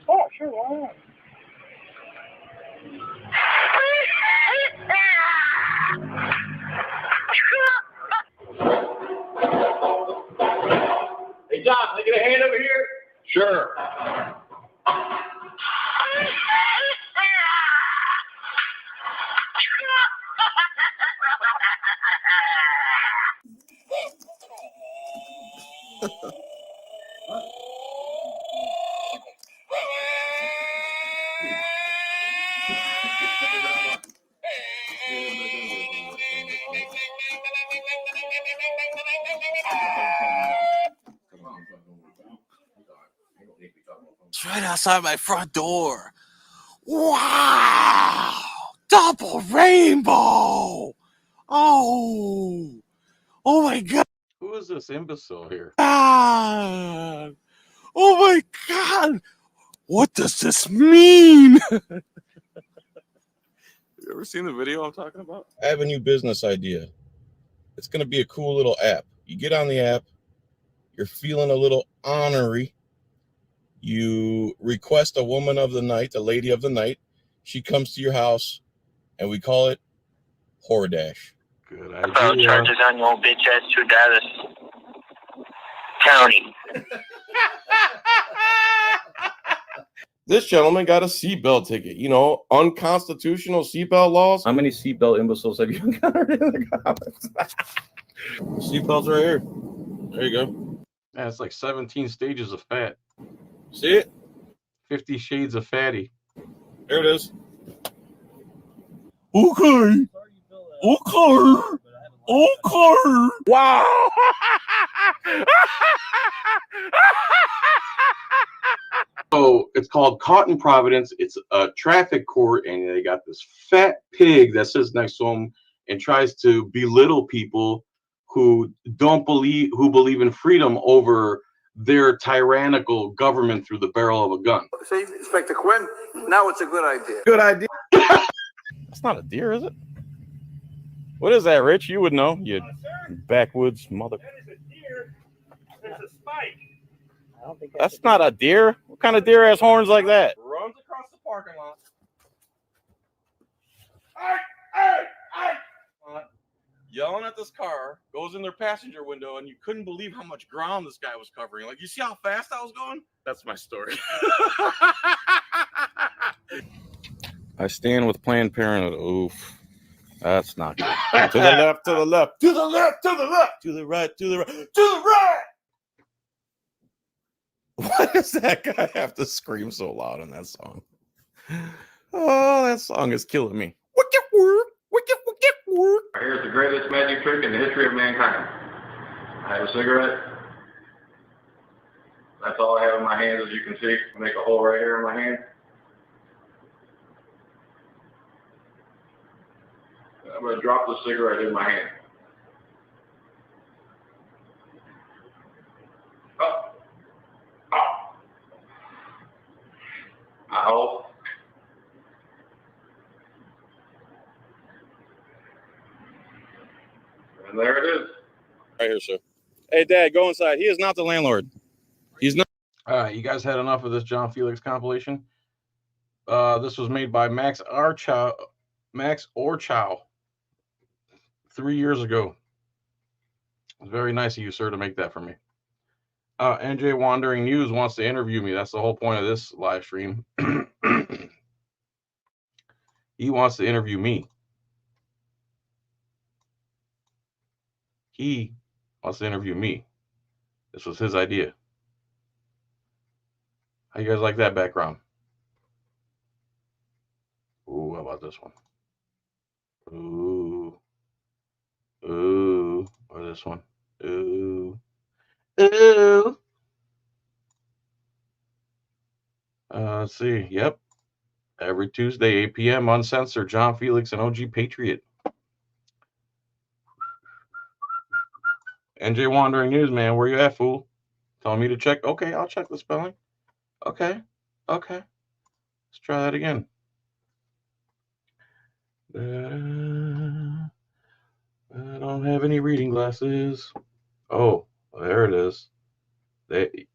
Oh, sure, why not? Hey, John, can I get a hand over here? Sure. It's right outside my front door. Wow! Double rainbow! Oh! Oh my God! Who is this imbecile here? Oh my God! What does this mean? You ever seen the video I'm talking about? I have a new business idea. It's going to be a cool little app. You get on the app, you're feeling a little ornery. You request a woman of the night, a lady of the night. She comes to your house, and we call it Hordash. Good File idea. charges on your bitch ass to Dallas County. This gentleman got a seatbelt ticket. You know, unconstitutional seatbelt laws. How many seatbelt imbeciles have you encountered in the comments? Seatbelts right here. There you go. Yeah, it's like 17 stages of fat. See it? 50 shades of fatty. There it is. Okay. Okay. Okay. Wow. So it's called Caught in Providence. It's a traffic court, and they got this fat pig that sits next to him and tries to belittle people who believe in freedom over their tyrannical government through the barrel of a gun. See, Inspector Quinn, now it's a good idea. Good idea. That's not a deer, is it? What is that, Rich? You would know. You backwoods mother. That is a deer. That's a spike. I don't think That's not a deer. What kind of deer has horns like that? runs across the parking lot. Yelling at this car, goes in their passenger window, and you couldn't believe how much ground this guy was covering. Like, you see how fast I was going? That's my story. I stand with Planned Parenthood. Oof. That's not good. To the left, to the left, to the left, to the left, to the right, to the right, to the right. Why does that guy have to scream so loud in that song? Oh, that song is killing me. Wicked work, wicked, wicked work. Here's the greatest magic trick in the history of mankind. I have a cigarette. That's all I have in my hands, as you can see. I make a hole right here in my hand. I'm going to drop the cigarette in my hand. Oh. Oh. I hold. And there it is. Right here, sir. Hey, Dad, go inside. He is not the landlord. He's not. All right, you guys had enough of this John Felix compilation. This was made by Max Orchow 3 years ago. It's very nice of you, sir, to make that for me. NJ Wandering News wants to interview me. That's the whole point of this live stream. He wants to interview me. He wants to interview me. This was his idea. How you guys like that background? Ooh, how about this one? Ooh. Ooh. Or this one. Ooh. Ooh. Let's see. Yep. Every Tuesday, 8 p.m. Uncensored. John Felix and OG Patriot. NJ Wandering News, man. Where you at, fool? Telling me to check. Okay, I'll check the spelling. Okay. Okay. Let's try that again. I don't have any reading glasses. Oh, there it is.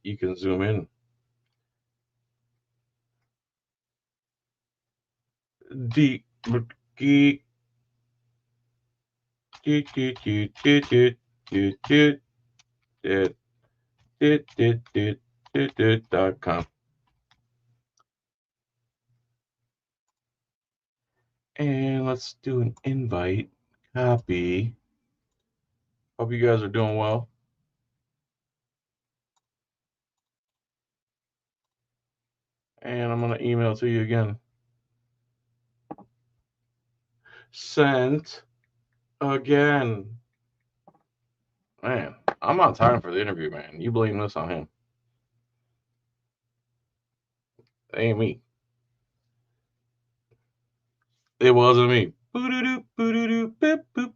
You can zoom in. D geek .com. And let's do an invite. Copy. Hope you guys are doing well. And I'm going to email to you again. Sent again. Man, I'm on time for the interview, man. You blame this on him. It ain't me. It wasn't me. Boo-doo-doo, boo-doo-doo, boop, boop.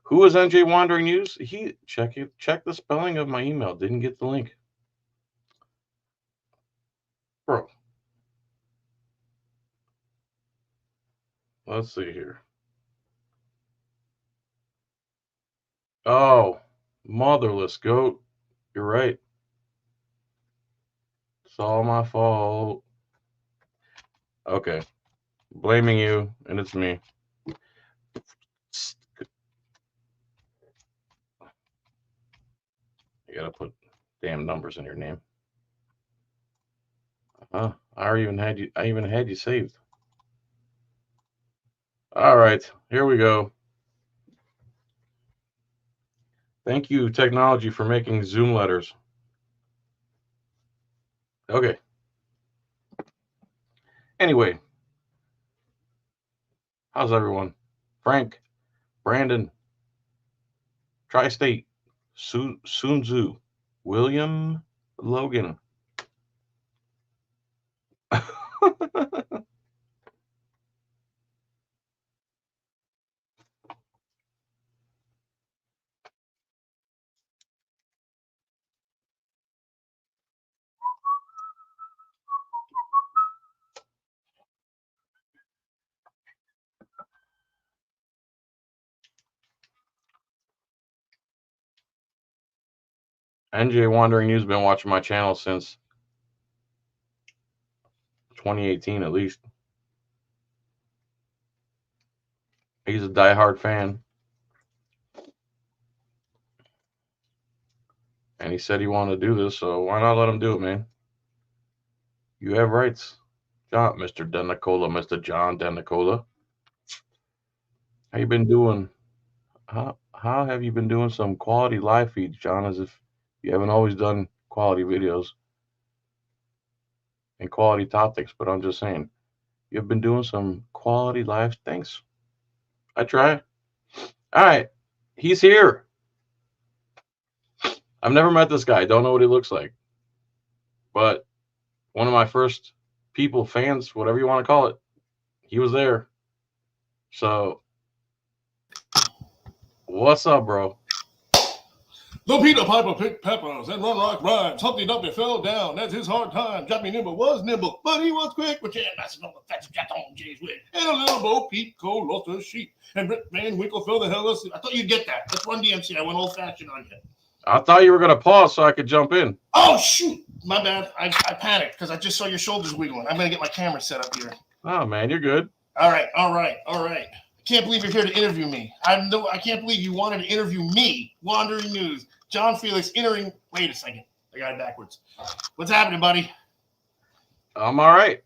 Who is NJ Wandering News? Check the spelling of my email. Didn't get the link. Bro. Let's see here. Oh, motherless goat. You're right. It's all my fault. Okay. Blaming you, and it's me. You gotta put damn numbers in your name. I even had you saved. All right, here we go. Thank you, technology, for making Zoom letters. Okay. Anyway, how's everyone? Frank, Brandon, Tri-State, Sun Tzu, William, Logan. NJ Wandering News been watching my channel since 2018 at least. He's a diehard fan. And he said he wanted to do this, so why not let him do it, man? You have rights. John, Mr. DeNicola, Mr. John DeNicola. How you been doing? How have you been doing some quality live feeds, John, as if you haven't always done quality videos and quality topics, but I'm just saying, you've been doing some quality live things. I try. All right. He's here. I've never met this guy. Don't know what he looks like. But one of my first people, fans, whatever you want to call it, he was there. So, what's up, bro? The Peter Piper picked peppers and Run Rock rhymes. Humpty Dumpty fell down. That's his hard time. Johnny Nimble was nimble, but he was quick. With Jan Massey on the fence, Jack on Jay's wig. And a little Bo Peep Cole lost her sheep. And Rip Van Winkle fell the hell asleep. I thought you'd get that. That's Run DMC. I went old fashioned on you. I thought you were going to pause so I could jump in. Oh, shoot. My bad. I panicked because I just saw your shoulders wiggling. I'm going to get my camera set up here. Oh, man, you're good. All right. I can't believe you're here to interview me. I can't believe you wanted to interview me, Wandering News. John Felix entering. Wait a second. I got it backwards. What's happening, buddy? I'm all right.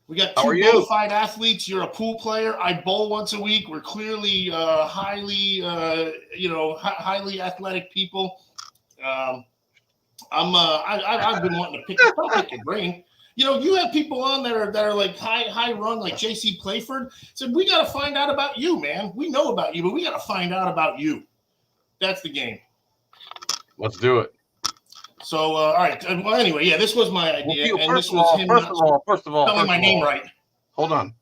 We got two bona fide athletes. You're a pool player. I bowl once a week. We're clearly highly athletic people. I've been wanting to pick your brain. You know, you have people on that are like high rung, like J.C. Playford. Said we got to find out about you, man. We know about you, but we got to find out about you. That's the game. Let's do it. So, all right. Well, anyway, yeah, this was my idea, and this was him. First of all, spelling my name right. Hold on.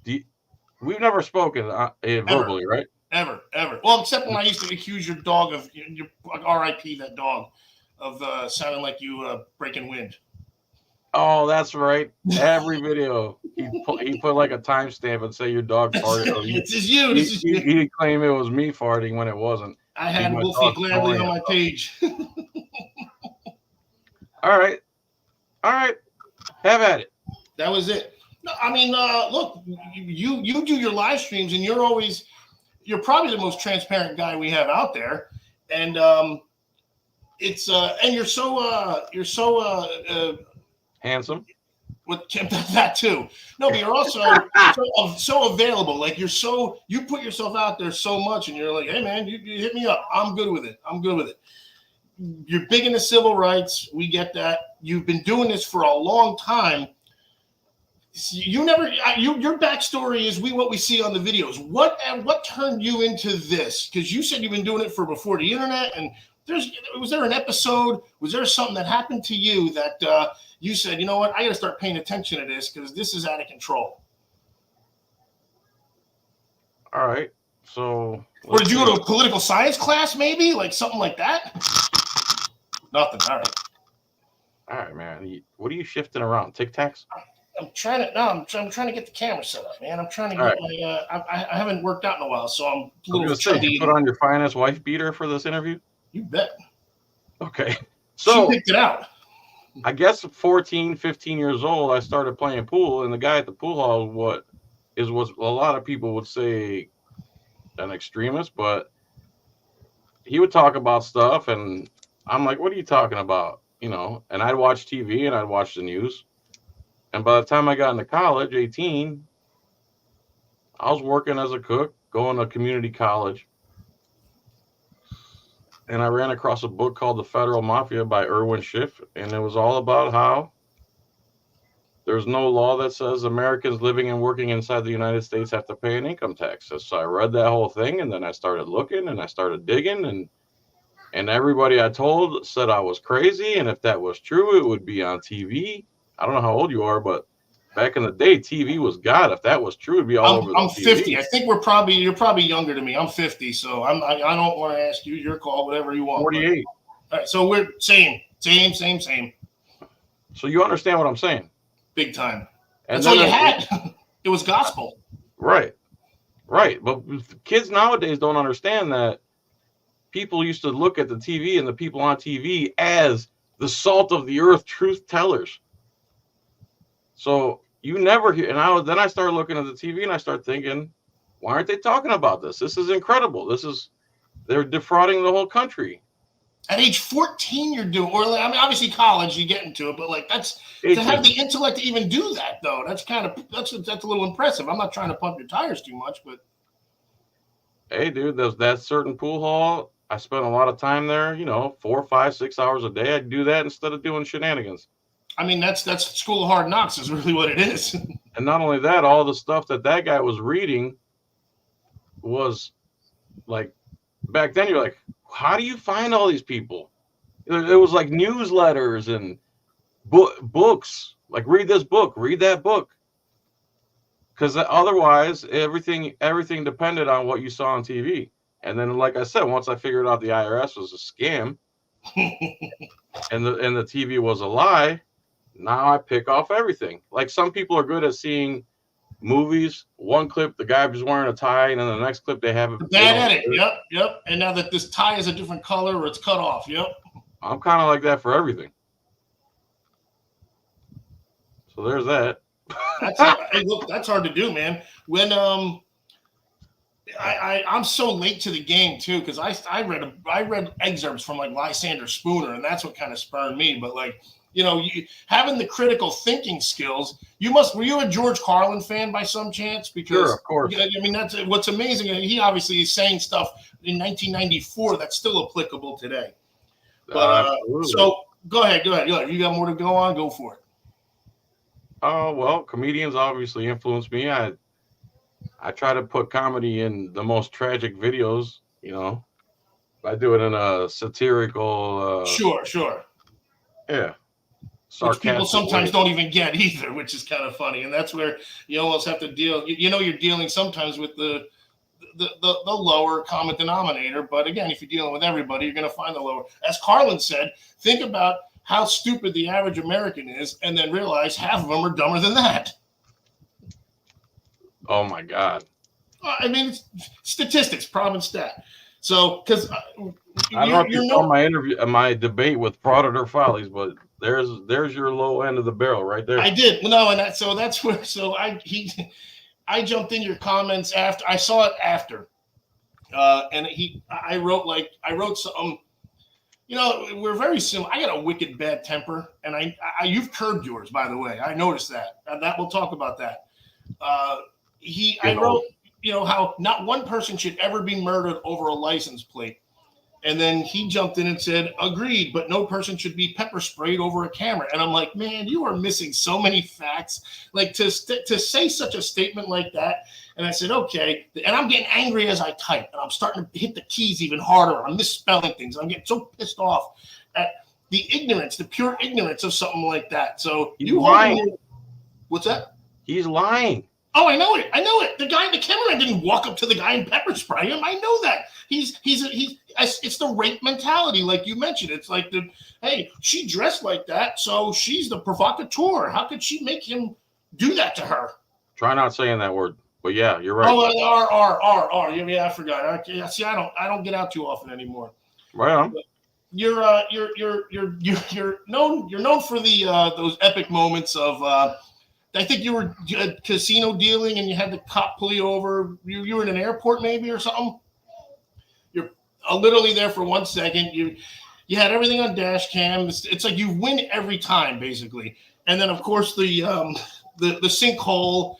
We've never spoken verbally, right? Ever. Well, except when I used to accuse your dog of your R.I.P. that dog of sounding like you breaking wind. Oh, that's right. Every video, he put like a timestamp and say your dog farted. This is you. He claimed it was me farting when it wasn't. I had Wolfie Gladly on my page. All right. Have at it. That was it. No, I mean, look, you do your live streams, and you're probably the most transparent guy we have out there, and it's and you're so Handsome. with that too. No, but you're also so available. Like you put yourself out there so much, and you're like, hey man, you hit me up. I'm good with it. You're big into civil rights. We get that. You've been doing this for a long time. Your backstory is what we see on the videos. What turned you into this? Because you said you've been doing it for before the internet. And was there an episode? Was there something that happened to you that you said, you know what, I got to start paying attention to this because this is out of control? All right. So. Or did you go to a political science class, maybe, like something like that? Nothing. All right. All right, man. What are you shifting around? Tic Tacs? I'm trying to get the camera set up, man. I'm trying to get my. I haven't worked out in a while, so I'm a little chubby. You put on your finest wife beater for this interview? You bet. Okay. So she picked it out. I guess 14, 15 years old, I started playing pool, and the guy at the pool hall was a lot of people would say an extremist, but he would talk about stuff, and I'm like, what are you talking about? You know, and I'd watch TV and I'd watch the news. And by the time I got into college, 18, I was working as a cook, going to community college. And I ran across a book called The Federal Mafia by Irwin Schiff. And it was all about how there's no law that says Americans living and working inside the United States have to pay an income tax. So I read that whole thing, and then I started looking and I started digging, and everybody I told said I was crazy. And if that was true, it would be on TV. I don't know how old you are, but back in the day, TV was God. If that was true, it'd be all over the I'm TV. 50. I think you're probably younger than me. I'm 50, so I don't want to ask you your call, whatever you want. 48. All right, so we're same. So you understand what I'm saying? Big time. And that's all you had. It was gospel. Right. But kids nowadays don't understand that people used to look at the TV and the people on TV as the salt of the earth truth tellers. So you never hear, and then I started looking at the TV and I started thinking, why aren't they talking about this? This is incredible. They're defrauding the whole country. At age 14, you're doing, or I mean, obviously college, you get into it, but like to have the intellect to even do that, though, that's a little impressive. I'm not trying to pump your tires too much, but. Hey, dude, there's that certain pool hall. I spent a lot of time there, 4, 5, 6 hours a day. I'd do that instead of doing shenanigans. I mean, that's School of Hard Knocks is really what it is. And not only that, all the stuff that guy was reading was like, back then you're like, how do you find all these people? It was like newsletters and books, like read this book, read that book. Because otherwise everything depended on what you saw on TV. And then, like I said, once I figured out the IRS was a scam and the TV was a lie, now I pick off everything. Like some people are good at seeing movies. One clip, the guy was wearing a tie, and then the next clip they have it. Bad edit. Yep. And now that this tie is a different color or it's cut off. Yep. I'm kind of like that for everything. So there's that. Hey, look, that's hard to do, man. When I'm so late to the game too, because I read excerpts from like Lysander Spooner, and that's what kind of spurred me. But like, having the critical thinking skills, were you a George Carlin fan by some chance? Because sure, of course. I mean, that's what's amazing. He obviously is saying stuff in 1994 that's still applicable today. But so go ahead. If you got more to go on, go for it. Oh, well, comedians obviously influenced me. I try to put comedy in the most tragic videos, I do it in a satirical Sure. Yeah. Which people sometimes don't even get either, which is kind of funny. And that's where you almost have to deal. You're dealing sometimes with the lower common denominator. But again, if you're dealing with everybody, you're going to find the lower. As Carlin said, think about how stupid the average American is, and then realize half of them are dumber than that. Oh my God. I mean, statistics, problem stat. So, because I don't know if you saw my interview, my debate with Frauditor Follies, but There's your low end of the barrel right there. I did. No, and that's where. So I jumped in your comments after I saw it after, and I wrote some. You know, we're very similar. I got a wicked bad temper, and I you've curbed yours, by the way. I noticed that, and that we'll talk about that. I wrote, you know, how not one person should ever be murdered over a license plate. And then he jumped in and said, agreed, but no person should be pepper sprayed over a camera. And I'm like, man, you are missing so many facts. Like to say such a statement like that. And I said, okay. And I'm getting angry as I type. And I'm starting to hit the keys even harder. I'm misspelling things. I'm getting so pissed off at the ignorance, the pure ignorance of something like that. So He's lying. What's that? He's lying. Oh, I know it. I know it. The guy in the camera didn't walk up to the guy and pepper spray him. I know that. It's the rape mentality, like you mentioned. It's like hey, she dressed like that, so she's the provocateur. How could she make him do that to her? Try not saying that word. But yeah, you're right. Oh, R. Yeah, I forgot. See, I don't get out too often anymore. Right on. You're known for those epic moments of. I think you were casino dealing and you had the cop pull you over. You were in an airport maybe or something. You're literally there for 1 second. You had everything on dash cam. It's like you win every time basically. And then of course the sinkhole.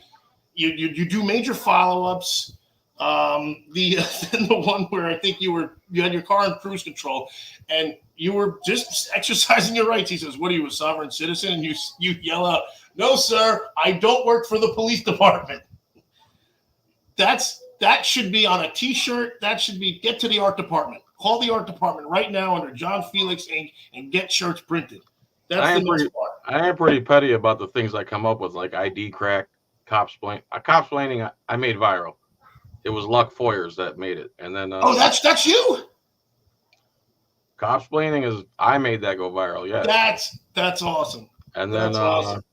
You do major follow-ups. The one where I think you had your car in cruise control and you were just exercising your rights. He says, "What are you, a sovereign citizen?" And you yell out, "No, sir, I don't work for the police department." That should be on a T-shirt. That should be get to the art department. Call the art department right now under John Felix Inc. and get shirts printed. That's the best part. I am pretty petty about the things I come up with, like ID crack, copsplaining. I made viral. It was Luck Foyers that made it, and then that's you. Copsplaining is I made that go viral. Yeah, that's awesome. And then awesome.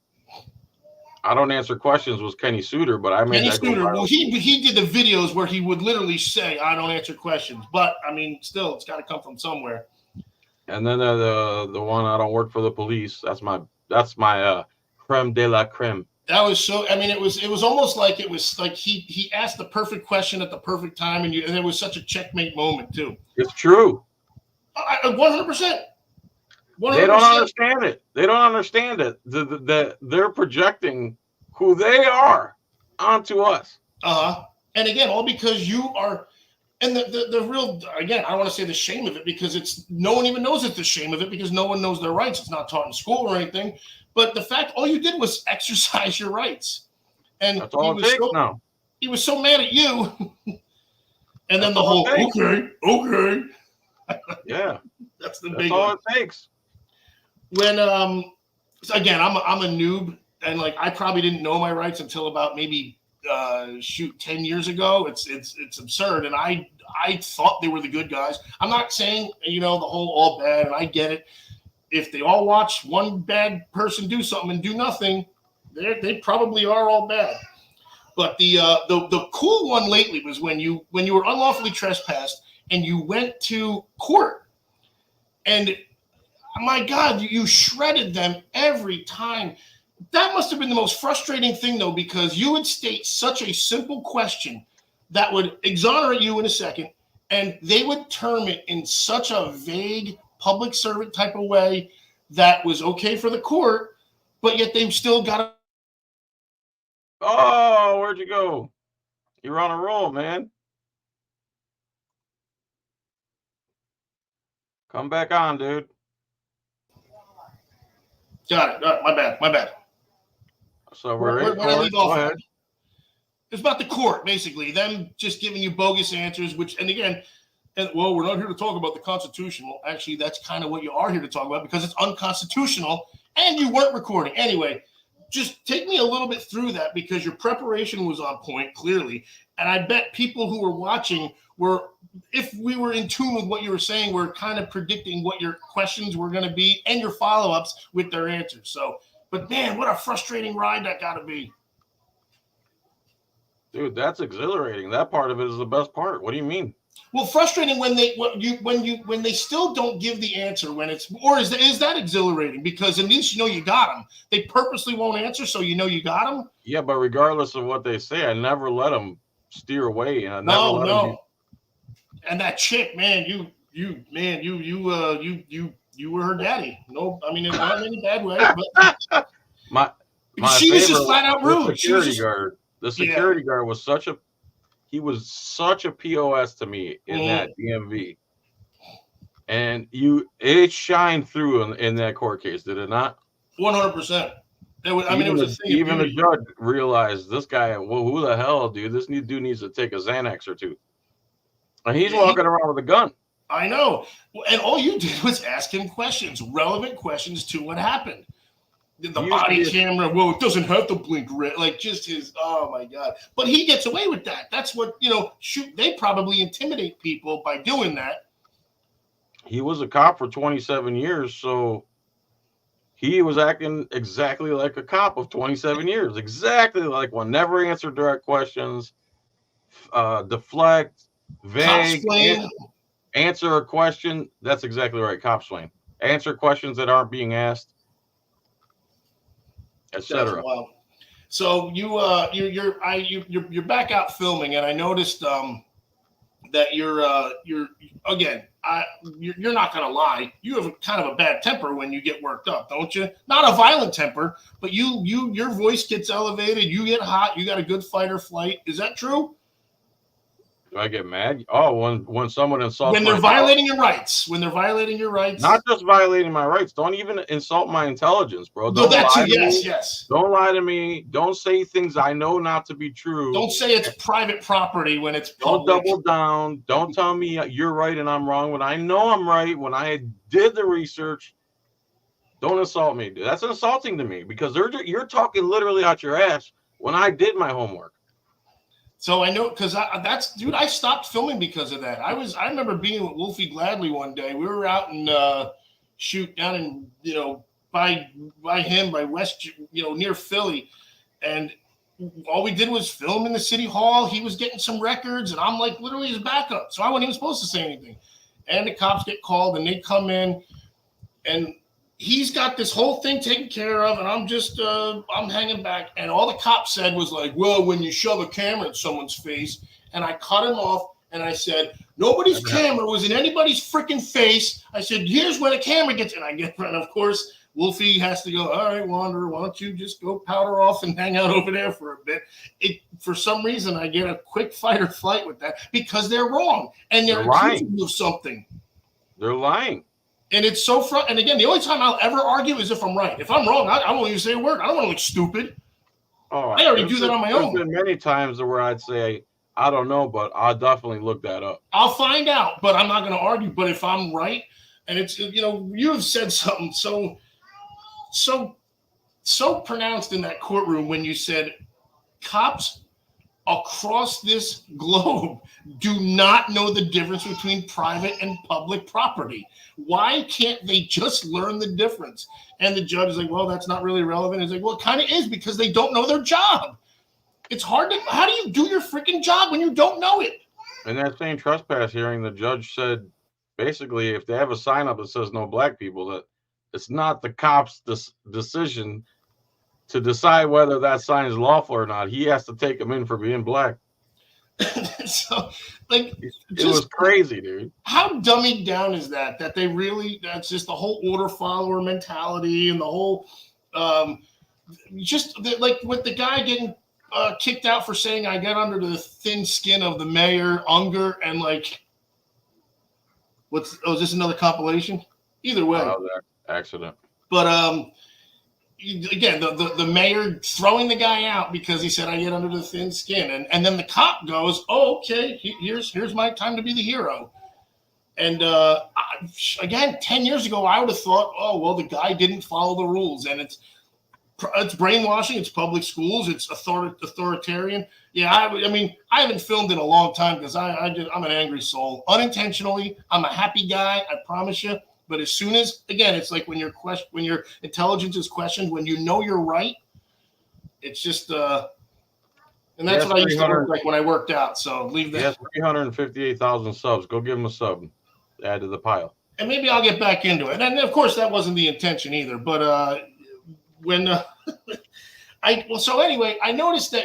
I don't answer questions was Kenny Suter, but I made Kenny that Suter. go viral. Well, he did the videos where he would literally say, "I don't answer questions," but I mean, still, it's got to come from somewhere. And then the one I don't work for the police. That's my creme de la creme. That was so. I mean, it was almost like he asked the perfect question at the perfect time, and it was such a checkmate moment too. It's true. 100%. They don't understand it. They don't understand it. They're projecting who they are onto us. And again, all because you are. And the real, again, I don't want to say the shame of it because no one even knows it's the shame of it because no one knows their rights. It's not taught in school or anything. But the fact, all you did was exercise your rights. And that's all it takes now. He was so mad at you. And then the whole, okay. Yeah. That's big all one. It takes. When, again, I'm a noob. And like, I probably didn't know my rights until about maybe 10 years ago. It's absurd. And I thought they were the good guys. I'm not saying, the whole all bad, and I get it. If they all watch one bad person do something and do nothing, they probably are all bad. But the cool one lately was when you were unlawfully trespassed and you went to court, and my God, you shredded them every time. That must have been the most frustrating thing, though, because you would state such a simple question that would exonerate you in a second, and they would term it in such a vague public servant type of way that was okay for the court, but yet they've still got to. Oh, where'd you go? You're on a roll, man. Come back on, dude. Got it. My bad. So we're go ahead. It's about the court, basically. Them just giving you bogus answers, well, we're not here to talk about the Constitution. Well, actually, that's kind of what you are here to talk about because it's unconstitutional and you weren't recording. Anyway, just take me a little bit through that because your preparation was on point, clearly. And I bet people who were watching if we were in tune with what you were saying, we're kind of predicting what your questions were going to be and your follow-ups with their answers. So, but man, what a frustrating ride that got to be. Dude, that's exhilarating. That part of it is the best part. What do you mean? Well, frustrating when they still don't give the answer when it's, or is that exhilarating? Because at least you know you got them. They purposely won't answer, so you know you got them. Yeah, but regardless of what they say, I never let them steer away, and I never let them. And that chick, man, you were her daddy. No, I mean, not in any bad way, but my she was just flat out rude. The security guard was such a POS to me in that DMV, and it shined through in that court case, did it not? 100%. It was a thing. Even the judge realized this guy. Well, who the hell, dude? This dude needs to take a Xanax or two. And he's walking around with a gun. I know. And all you did was ask him questions, relevant questions to what happened. The body camera, well, it doesn't have to blink red. Like, just his, oh my God. But he gets away with that. That's what, they probably intimidate people by doing that. He was a cop for 27 years, so he was acting exactly like a cop of 27 years. Exactly like one. Never answer direct questions, deflect, vague, answer a question. That's exactly right. Cop swing. Answer questions that aren't being asked, etc. So you're back out filming, and I noticed that you're not gonna lie. You have kind of a bad temper when you get worked up, don't you? Not a violent temper, but your voice gets elevated. You get hot. You got a good fight or flight. Is that true? Do I get mad? Oh, when someone insults when they're violating your rights. When they're violating your rights. Not just violating my rights. Don't even insult my intelligence, bro. Don't lie to me. Yes. Don't lie to me. Don't say things I know not to be true. Don't say it's private property when it's public. Don't double down. Don't tell me you're right and I'm wrong when I know I'm right. When I did the research. Don't insult me, dude. That's insulting to me because you're talking literally out your ass when I did my homework. So I know because I stopped filming because of that. I remember being with Wolfie Gladley one day. We were out in down in by West near Philly, and all we did was film in the city hall. He was getting some records, and I'm like literally his backup. So I wasn't even supposed to say anything. And the cops get called, and they come in, and he's got this whole thing taken care of, and I'm just I'm hanging back. And all the cop said was like, well, when you shove a camera in someone's face, and I cut him off, and I said, nobody's camera was in anybody's freaking face. I said, here's where the camera gets, and I get, and of course, Wolfie has to go, all right, Wanderer, why don't you just go powder off and hang out over there for a bit? For some reason, I get a quick fight or flight with that because they're wrong, and they're accusing you of something. They're lying. And it's so front. And again, the only time I'll ever argue is if I'm right. If I'm wrong, I won't even say a word. I don't want to look stupid. Oh, I already do that on my own. There's been many times where I'd say, I don't know, but I'll definitely look that up. I'll find out, but I'm not going to argue. But if I'm right, and it's, you have said something so pronounced in that courtroom when you said cops across this globe do not know the difference between private and public property. Why can't they just learn the difference? And the judge is like, well, that's not really relevant. He's like, well, it kind of is because they don't know their job. It's hard how do you do your freaking job when you don't know it? In that same trespass hearing, the judge said, basically, if they have a sign up that says no black people, that it's not the cop's decision to decide whether that sign is lawful or not. He has to take them in for being black. So, like, it was crazy, dude. How dummied down is that? That they really, that's just the whole order follower mentality and the whole, like with the guy getting kicked out for saying I got under the thin skin of the mayor, Unger, and like, is this another compilation? Either way. Accident. But, again, the mayor throwing the guy out because he said I get under the thin skin, and then the cop goes, "Oh, okay, here's my time to be the hero." And again, 10 years ago, I would have thought, "Oh, well, the guy didn't follow the rules," and it's brainwashing. It's public schools. It's authoritarian. Yeah, I mean, I haven't filmed in a long time because I'm an angry soul. Unintentionally, I'm a happy guy. I promise you. But as soon as, again, it's like when your intelligence is questioned, when you know you're right, it's just And that's Yes, what I used to 300. look like when I worked out. So leave He that. has 358,000 subs. Go give him a sub. Add to the pile. And maybe I'll get back into it. And of course, that wasn't the intention either. But when so anyway, I noticed that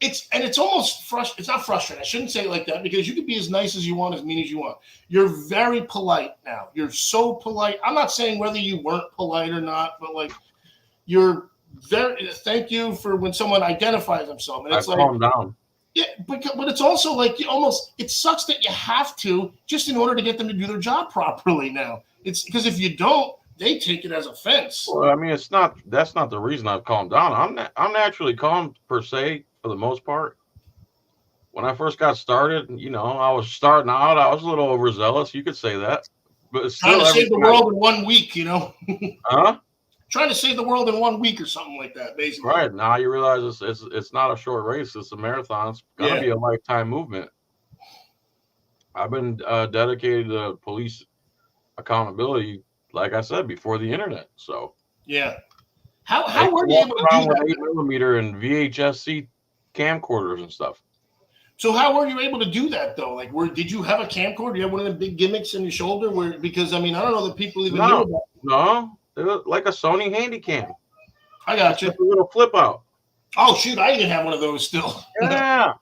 it's almost frustrating. It's not frustrating. I shouldn't say it like that because you can be as nice as you want, as mean as you want. You're very polite now. You're so polite. I'm not saying whether you weren't polite or not, but like you're very. Thank you for when someone identifies themselves, and it's I've like calmed down. yeah, but it's also like it sucks that you have to just in order to get them to do their job properly. Now it's because if you don't, they take it as offense. Well, I mean, that's not the reason I've calmed down. I'm naturally calm per se for the most part. When I first got started, I was starting out. I was a little overzealous. You could say that, but it's Trying still to save the world in 1 week, Huh? Trying to save the world in 1 week or something like that, basically. Right now, you realize it's not a short race. It's a marathon. It's gonna be a lifetime movement. I've been dedicated to police accountability, like I said, before the internet. So yeah, how were you able to do that? 8mm and VHS-C camcorders and stuff. So how were you able to do that though? Like, did you have a camcorder? Do you have one of the big gimmicks in your shoulder? Because I mean, I don't know that people even knew about. No, it was like a Sony Handycam. I got you. A little flip out. Oh shoot, I even have one of those still. Yeah,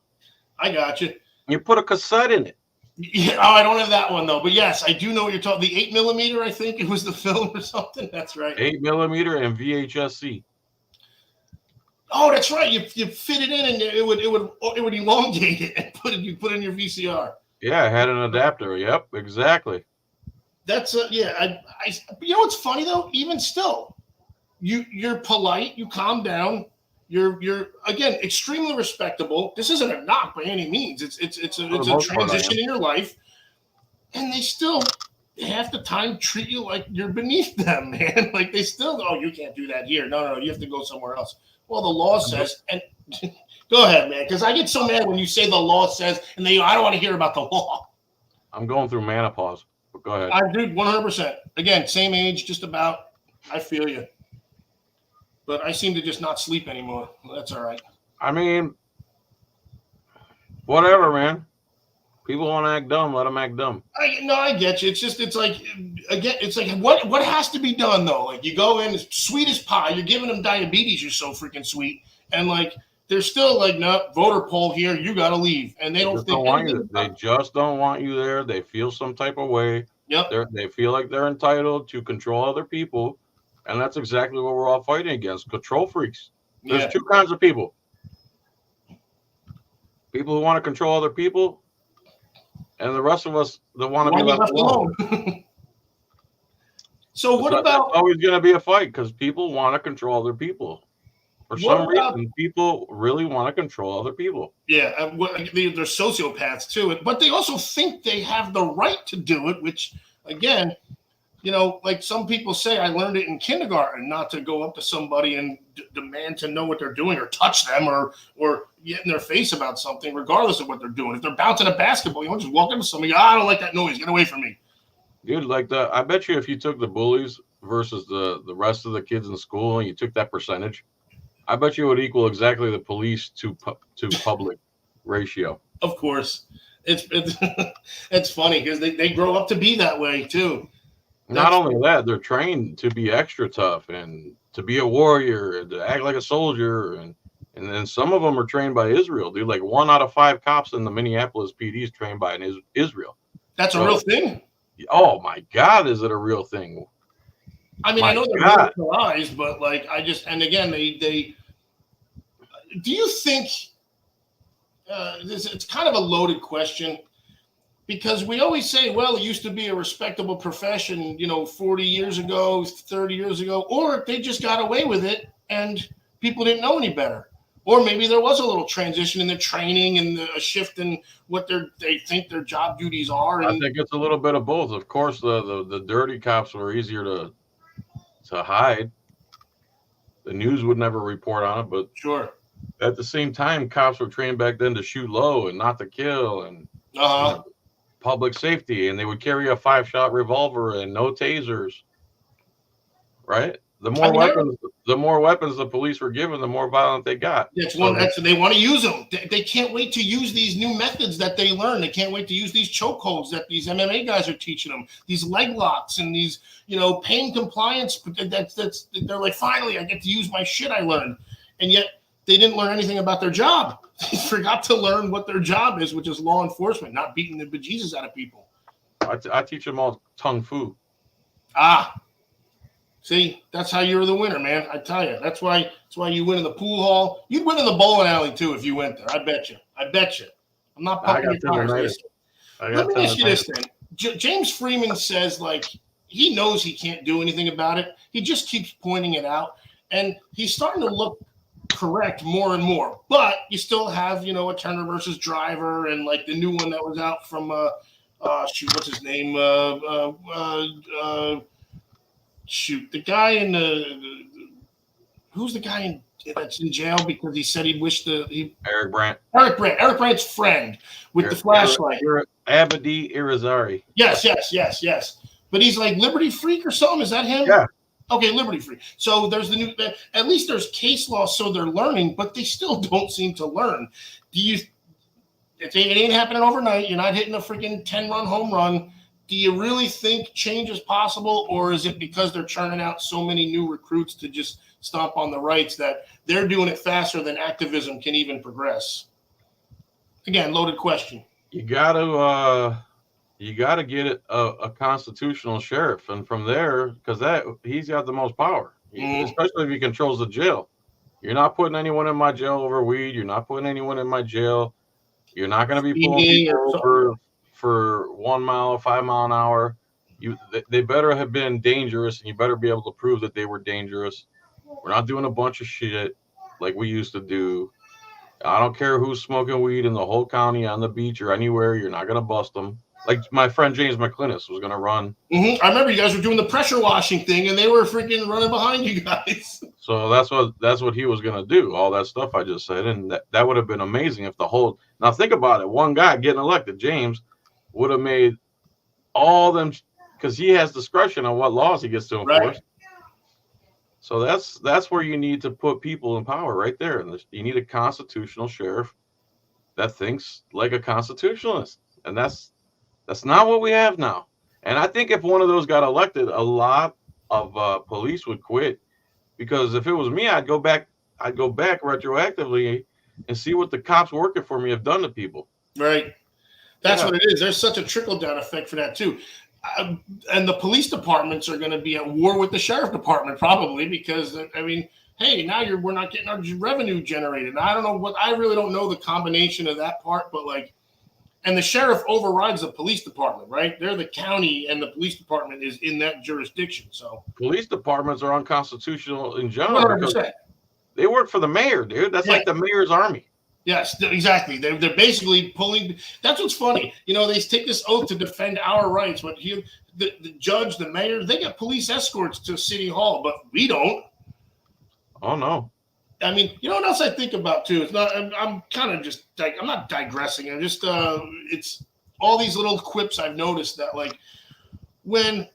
I got you. you put a cassette in it. Yeah, I don't have that one though, but yes, I do know what you're talking. The 8mm, I think it was the film or something. That's right. 8mm and VHS-C. Oh, that's right. You fit it in, and it would elongate it and you put in your VCR. Yeah, I had an adapter. Yep, exactly. That's yeah. You know what's funny though? Even still, you're polite. You calm down. You're again extremely respectable. This isn't a knock by any means. It's a transition in your life, and they still half the time treat you like you're beneath them, man. Like they still you can't do that here. No, you have to go somewhere else. Well, the law says, and go ahead, man, because I get so mad when you say the law says, and I don't want to hear about the law. I'm going through menopause, but go ahead. I do 100%. Again, same age, just about. I feel you. But I seem to just not sleep anymore. Well, that's all right. I mean, whatever, man. People want to act dumb, let them act dumb. I get you. It's like what has to be done though? Like you go in, sweet as pie. You're giving them diabetes. You're so freaking sweet, and like they're still like, no, voter poll here. You got to leave, and they don't want you. They just don't want you there. They feel some type of way. Yep. They feel like they're entitled to control other people, and that's exactly what we're all fighting against: control freaks. There's two kinds of people: people who want to control other people. And the rest of us that want to be left alone. So what about? It's always going to be a fight because people want to control other people. For some reason, people really want to control other people. Yeah, they're sociopaths too, but they also think they have the right to do it. Which, again, like some people say, I learned it in kindergarten not to go up to somebody and demand to know what they're doing or touch them or get in their face about something, regardless of what they're doing. If they're bouncing a basketball, you don't just walk up to somebody, I don't like that noise, get away from me. Dude, I bet you if you took the bullies versus the rest of the kids in school and you took that percentage, I bet you it would equal exactly the police to public ratio. Of course. It's funny because they grow up to be that way too. Not only that, they're trained to be extra tough and to be a warrior and to act like a soldier. And then some of them are trained by Israel, dude. Like 1 out of 5 cops in the Minneapolis PD is trained by Israel. That's a real thing? Oh, my God, is it a real thing? I mean, I know they're militarized, but like and again, they do you think it's kind of a loaded question? Because we always say, well, it used to be a respectable profession, 40 years ago, 30 years ago, or they just got away with it and people didn't know any better. Or maybe there was a little transition in the training and a shift in what they think their job duties are. And I think it's a little bit of both. Of course, the dirty cops were easier to hide. The news would never report on it, but sure. At the same time, cops were trained back then to shoot low and not to kill and public safety, and they would carry a 5-shot revolver and no tasers. Right? the more weapons the police were given, the more violent they got. They want to use them. They can't wait to use these new methods that they learn. They can't wait to use these chokeholds that these MMA guys are teaching them, these leg locks and these, pain compliance. They're like, finally, I get to use my shit I learned. And yet they didn't learn anything about their job. They forgot to learn what their job is, which is law enforcement, not beating the bejesus out of people. I teach them all tung fu. See, that's how you're the winner, man. I tell you, that's why you win in the pool hall. You'd win in the bowling alley too if you went there. I bet you. I'm not pumping your tires. Let me ask you this then. James Freeman says he knows he can't do anything about it. He just keeps pointing it out, and he's starting to look correct more and more. But you still have a Turner versus Driver and the new one that was out from what's his name? The guy who's the guy that's in jail because he said he wished Eric Brandt. Eric Brandt's friend with the flashlight. Abadi Irizarry. Yes. But he's like Liberty Freak or something. Is that him? Yeah. Okay, Liberty Freak. So there's at least there's case law, so they're learning, but they still don't seem to learn. It ain't happening overnight. You're not hitting a freaking 10-run home run. Do you really think change is possible, or is it because they're churning out so many new recruits to just stomp on the rights that they're doing it faster than activism can even progress? Again, loaded question. You gotta get a constitutional sheriff, and from there, because he's got the most power, especially if he controls the jail. You're not putting anyone in my jail over weed. You're not putting anyone in my jail. You're not going to be pulling people over for 1 mile, 5 mile an hour. They better have been dangerous, and you better be able to prove that they were dangerous. We're not doing a bunch of shit like we used to do. I don't care who's smoking weed in the whole county, on the beach, or anywhere. You're not going to bust them. Like my friend James McClinnis was going to run. I remember you guys were doing the pressure washing thing, and they were freaking running behind you guys. So that's what he was going to do. All that stuff I just said, and that would have been amazing if now think about it. One guy getting elected, James, would have made all them, because he has discretion on what laws he gets to enforce. Right. So that's where you need to put people in power right there. And you need a constitutional sheriff that thinks like a constitutionalist, and that's not what we have now. And I think if one of those got elected, a lot of police would quit, because if it was me, I'd go back retroactively and see what the cops working for me have done to people. Right. That's what it is. There's such a trickle-down effect for that, too. And the police departments are going to be at war with the sheriff department, probably, because, hey, now we're not getting our revenue generated. I don't know I really don't know the combination of that part, but and the sheriff overrides the police department, right? They're the county, and the police department is in that jurisdiction. So police departments are unconstitutional in general. 100%. They work for the mayor, dude. That's like the mayor's army. Yes, exactly. They're basically pulling. That's what's funny. They take this oath to defend our rights, but the judge, the mayor, they got police escorts to City Hall, but we don't. Oh no. You know what else I think about too? It's not. I'm kind of just. I'm not digressing. I'm just. It's all these little quips I've noticed that when,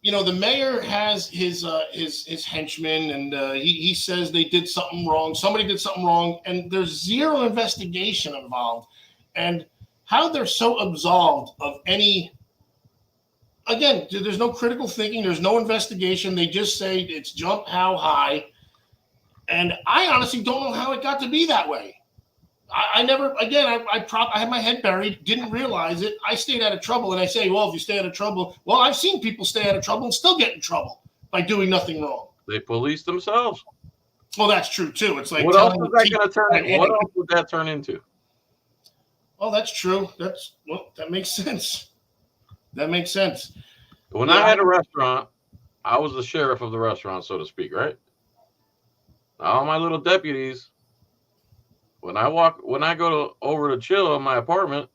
the mayor has his henchmen, and he says they did something wrong. Somebody did something wrong, and there's zero investigation involved, and how they're so absolved of any. Again, there's no critical thinking. There's no investigation. They just say it's jump how high. And I honestly don't know how it got to be that way. I never, again, I had my head buried, didn't realize it. I stayed out of trouble, and I say, well, if you stay out of trouble, well, I've seen people stay out of trouble and still get in trouble by doing nothing wrong. They police themselves. Well, that's true too. It's like what else is that going to turn? What else would that turn into? Oh, that's true. That makes sense. That makes sense. When I had a restaurant, I was the sheriff of the restaurant, so to speak, right? All my little deputies, when I go over to chill in my apartment,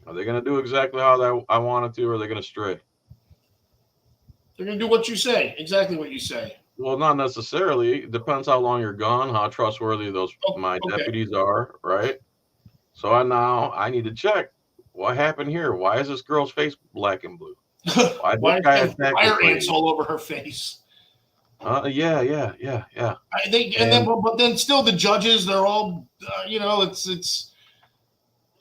are they going to do exactly how I wanted to, or are they going to stray? They're going to do what you say, exactly what you say. Well, not necessarily. It depends how long you're gone, how trustworthy my deputies are, right? So I need to check what happened here. Why is this girl's face black and blue? Why this guy is there attacked fire this lady. ants all over her face? Yeah. But then still the judges, they're all, it's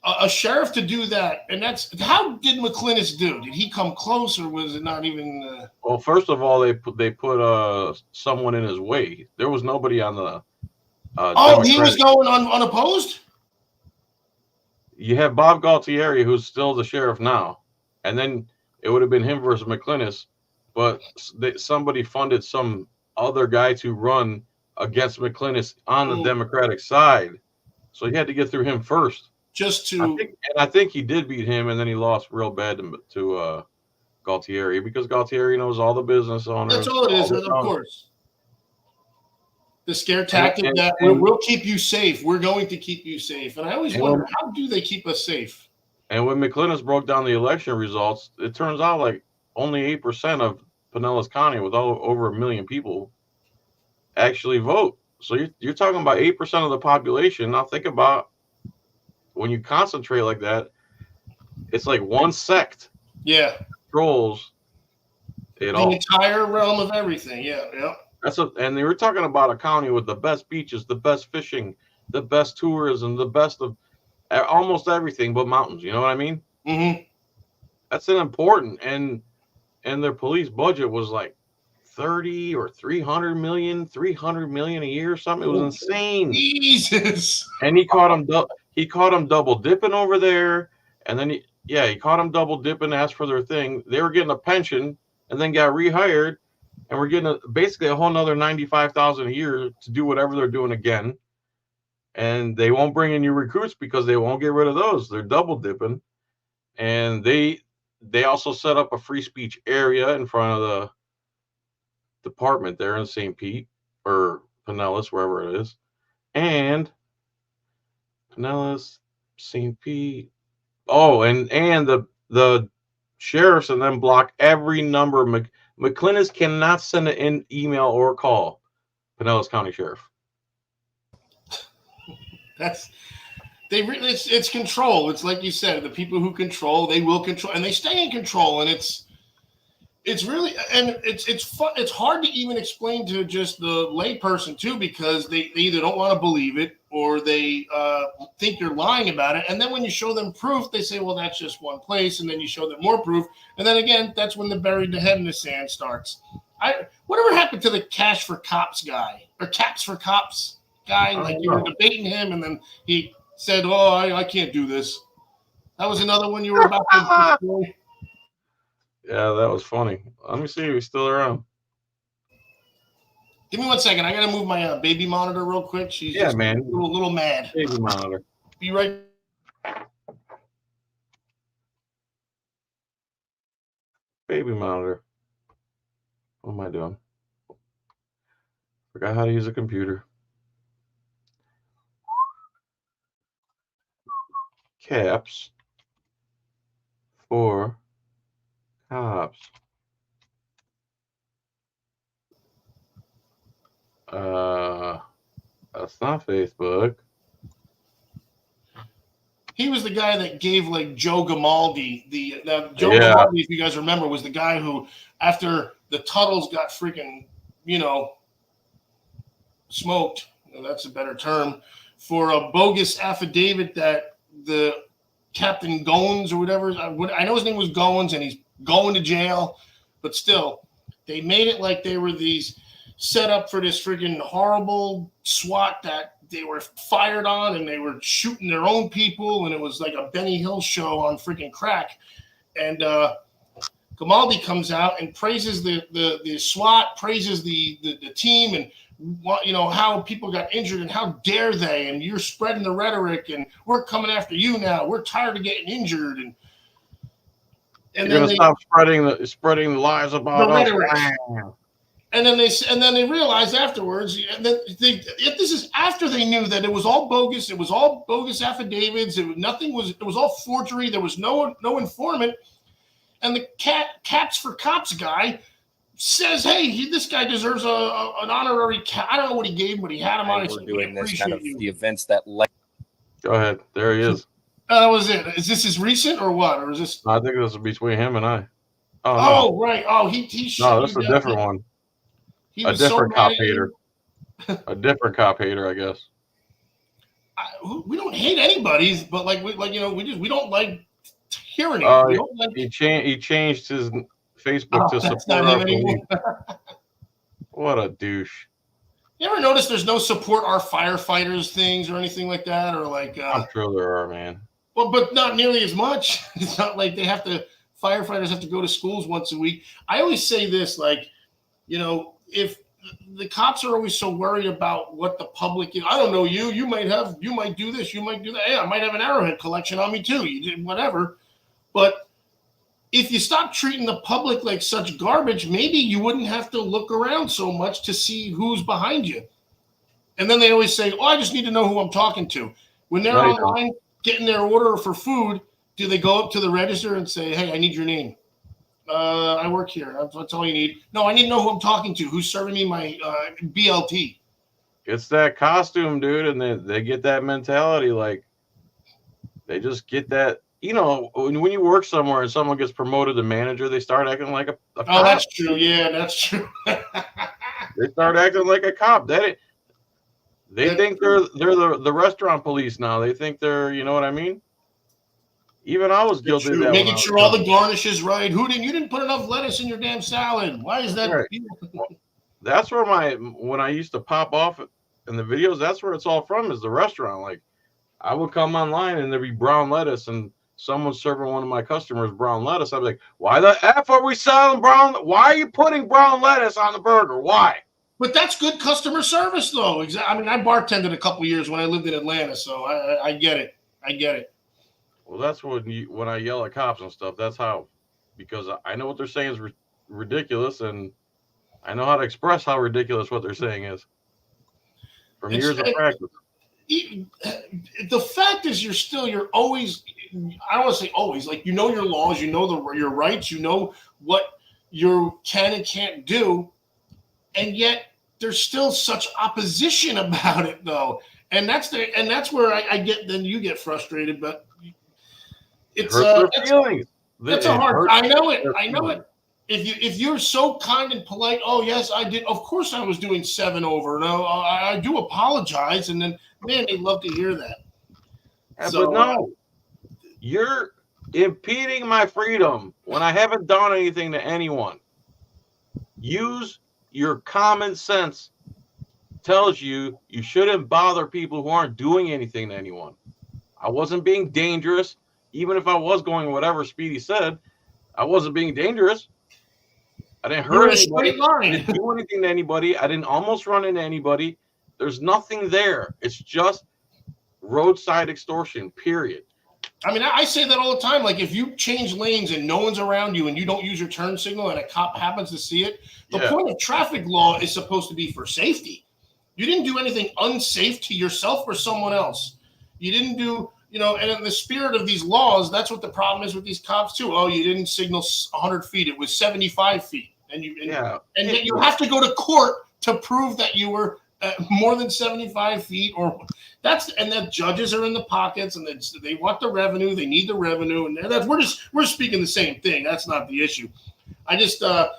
a sheriff to do that. And that's, how did McClintis do? Did he come close, or was it not even? Well, first of all, they put someone in his way. There was nobody on the. He was going unopposed? You have Bob Galtieri, who's still the sheriff now, and then it would have been him versus McClintis, but somebody funded some other guy to run against McClintis on the Democratic side, so he had to get through him first. I think he did beat him, and then he lost real bad to Galtieri, because Galtieri knows all the business owners. That's all it is, of course. The scare tactic that we'll keep you safe. We're going to keep you safe. And I always wonder, how do they keep us safe? And when McClintis broke down the election results, it turns out like only 8% of Pinellas County, with over 1 million people, actually vote. So you're talking about 8% of the population. Now think about when you concentrate like that, it's like one sect. Yeah. Controls it all. The entire realm of everything. Yeah. And they were talking about a county with the best beaches, the best fishing, the best tourism, the best of almost everything but mountains. You know what I mean? Mm-hmm. That's an important, and their police budget was like 30 or 300 million a year or something. It was insane. Jesus. And he caught him double dipping over there, and then he caught him double dipping, asked for their thing. They were getting a pension and then got rehired. And we're getting basically a whole nother $95,000 a year to do whatever they're doing again. And they won't bring in new recruits because they won't get rid of those. They're double dipping. And they also set up a free speech area in front of the department there in St. Pete, or Pinellas, wherever it is. And Pinellas, St. Pete. Oh, and the sheriffs and them block every number. McClintis cannot send an email or call Pinellas County Sheriff. It's control. It's like you said, the people who control, they will control, and they stay in control. And it's really, and it's fun. It's hard to even explain to just the layperson too, because they either don't want to believe it, or they think you're lying about it. And then when you show them proof, they say, well, that's just one place. And then you show them more proof. And then again, that's when the buried the head in the sand starts. Whatever happened to the Cash for Cops guy, or Caps for Cops guy? Like you were debating him, and then he said, oh, I can't do this. That was another one you were about to destroy. Yeah, that was funny. Let me see if he's still around. Give me 1 second. I got to move my baby monitor real quick. She's just man. a little mad. Baby monitor. Be right. Baby monitor. What am I doing? Forgot how to use a computer. Caps for Cops. That's not Facebook. He was the guy that gave like Joe Gamaldi Gamaldi, if you guys remember, was the guy who, after the Tuttles got freaking, smoked. That's a better term for a bogus affidavit that the Captain Goins or whatever. I know his name was Goins, and he's going to jail, but still, they made it like they were these set up for this freaking horrible SWAT that they were fired on, and they were shooting their own people, and it was like a Benny Hill show on freaking crack. And Gamaldi comes out and praises the SWAT, praises the team, and how people got injured, and how dare they, and you're spreading the rhetoric, and we're coming after you now. We're tired of getting injured, and you're gonna stop spreading the lies about the us. Rhetoric. And then they realized afterwards, and then this is after they knew that it was all bogus. It was all bogus affidavits. It was all forgery. There was no informant. And the Caps for Cops guy says, "Hey, this guy deserves an honorary cap." I don't know what he gave, but he had him on. We're doing this kind of the events that led. Go ahead. There he is. That was it. Is this recent or what? Or is this? I think this is between him and I. Oh, Oh, right. Oh, he no, shut this is you a down. different one. He A was so different mad cop at you. hater. A different cop hater, I guess. We don't hate anybody's, but like we don't like tyranny. We don't like. He changed his Facebook Oh, to that's support not our him anymore. police. What a douche. You ever notice there's no support our firefighters things or anything like that, or like? I'm sure there are, man. Well, but not nearly as much. It's not like firefighters have to go to schools once a week. I always say this, like, if the cops are always so worried about what the public, I don't know you might do this, you might do that. Yeah, I might have an Arrowhead collection on me too. You did whatever. But if you stop treating the public like such garbage, maybe you wouldn't have to look around so much to see who's behind you. And then they always say, I just need to know who I'm talking to. When they're online getting their order for food, do they go up to the register and say, hey, I need your name? I work here. That's all you need. No, I need to know who I'm talking to. Who's serving me my BLT? It's that costume, dude, and they get that mentality. Like, they just get that. When you work somewhere and someone gets promoted to manager, they start acting like a cop. Oh, that's true. Yeah, that's true. They start acting like a cop. They think they're the restaurant police now. They think they're, you know what I mean? Even I was guilty of that. Making sure all the garnish is right. You didn't put enough lettuce in your damn salad? Why is that? Right. Well, that's where when I used to pop off in the videos, that's where it's all from, is the restaurant. Like, I would come online and there'd be brown lettuce and someone serving one of my customers brown lettuce. I'd be like, why the F are we selling brown? Why are you putting brown lettuce on the burger? Why? But that's good customer service, though. I mean, I bartended a couple years when I lived in Atlanta, so I get it. I get it. Well, that's when I yell at cops and stuff. That's how, because I know what they're saying is ridiculous, and I know how to express how ridiculous what they're saying is from years of practice. The fact is, you're always. I don't want to say always. Like, your laws, your rights, what you can and can't do, and yet there's still such opposition about it, though. And that's where I get. Then you get frustrated, but. It's feelings. That's a hard. I know it. If you're so kind and polite, oh yes, I did. Of course, I was doing 7 over. No, I do apologize. And then, man, they love to hear that. But no, you're impeding my freedom when I haven't done anything to anyone. Use your common sense. Tells you shouldn't bother people who aren't doing anything to anyone. I wasn't being dangerous. Even if I was going whatever Speedy said, I wasn't being dangerous. I didn't hurt anybody. I didn't do anything to anybody. I didn't almost run into anybody. There's nothing there. It's just roadside extortion, period. I mean, I say that all the time. Like, if you change lanes and no one's around you and you don't use your turn signal and a cop happens to see it, the point of traffic law is supposed to be for safety. You didn't do anything unsafe to yourself or someone else. You didn't do... and in the spirit of these laws, that's what the problem is with these cops too. Oh, you didn't signal 100 feet; it was 75 feet, and yet you have to go to court to prove that you were more than 75 feet. And that judges are in the pockets, and they want the revenue. They need the revenue, and we're speaking the same thing. That's not the issue. I just I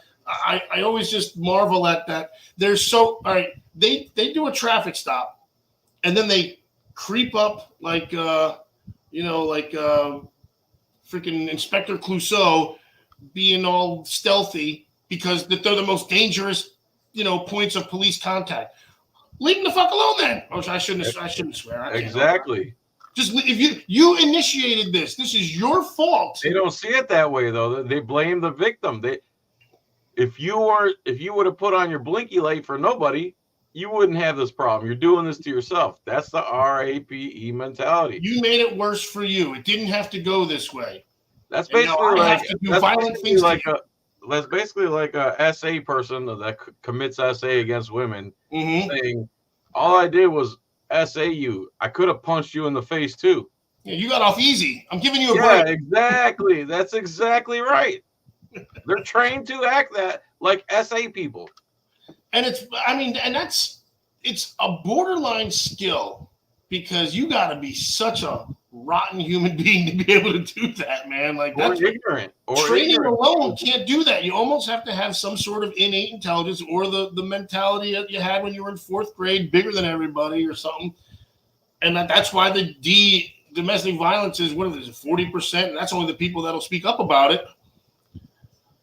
always just marvel at that. They're so all right. They do a traffic stop, and then they creep up like freaking Inspector Clouseau, being all stealthy because they're the most dangerous, points of police contact. Leave them the fuck alone then. Oh, I shouldn't swear. Exactly. Just if you initiated this is your fault. They don't see it that way though. They blame the victim. If you would have put on your blinky light for nobody, you wouldn't have this problem. You're doing this to yourself. That's the RAPE mentality. You made it worse for you. It didn't have to go this way. That's basically that's basically like a SA person that commits SA against women, saying, all I did was SA you. I could have punched you in the face too. Yeah, you got off easy. I'm giving you a break. Yeah, exactly. That's exactly right. They're trained to act like SA people. And it's a borderline skill, because you got to be such a rotten human being to be able to do that, man. Like Or that's ignorant. Or training ignorant. alone can't do that. You almost have to have some sort of innate intelligence or the mentality that you had when you were in 4th grade, bigger than everybody or something. And that's why the domestic violence is, what is it, 40%? And that's only the people that'll speak up about it.